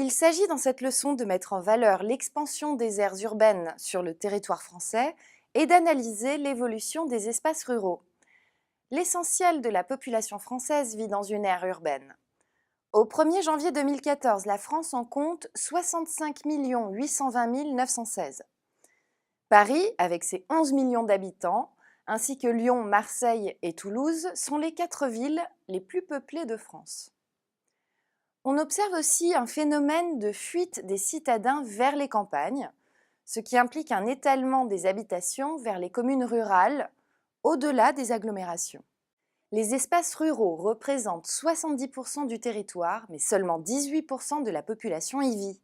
Il s'agit dans cette leçon de mettre en valeur l'expansion des aires urbaines sur le territoire français et d'analyser l'évolution des espaces ruraux. L'essentiel de la population française vit dans une aire urbaine. Au 1er janvier 2014, la France en compte 65 820 916. Paris, avec ses 11 millions d'habitants, ainsi que Lyon, Marseille et Toulouse, sont les 4 villes les plus peuplées de France. On observe aussi un phénomène de fuite des citadins vers les campagnes, ce qui implique un étalement des habitations vers les communes rurales, au-delà des agglomérations. Les espaces ruraux représentent 70% du territoire, mais seulement 18% de la population y vit.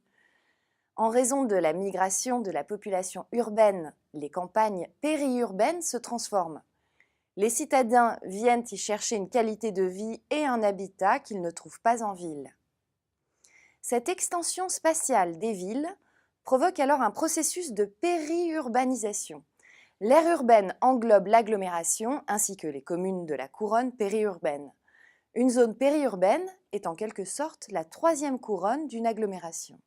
En raison de la migration de la population urbaine, les campagnes périurbaines se transforment. Les citadins viennent y chercher une qualité de vie et un habitat qu'ils ne trouvent pas en ville. Cette extension spatiale des villes provoque alors un processus de périurbanisation. L'aire urbaine englobe l'agglomération ainsi que les communes de la couronne périurbaine. Une zone périurbaine est en quelque sorte la troisième couronne d'une agglomération.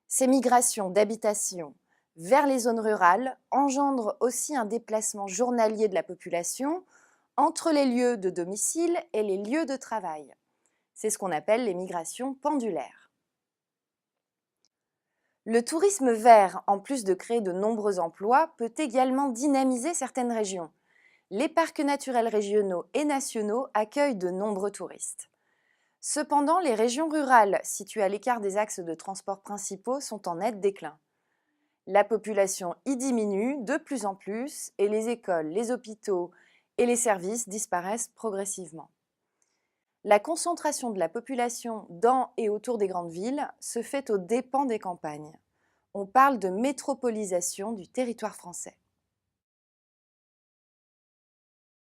Ces migrations d'habitation vers les zones rurales engendrent aussi un déplacement journalier de la population entre les lieux de domicile et les lieux de travail. C'est ce qu'on appelle les migrations pendulaires. Le tourisme vert, en plus de créer de nombreux emplois, peut également dynamiser certaines régions. Les parcs naturels régionaux et nationaux accueillent de nombreux touristes. Cependant, les régions rurales, situées à l'écart des axes de transport principaux, sont en net déclin. La population y diminue de plus en plus et les écoles, les hôpitaux et les services disparaissent progressivement. La concentration de la population dans et autour des grandes villes se fait aux dépens des campagnes. On parle de métropolisation du territoire français.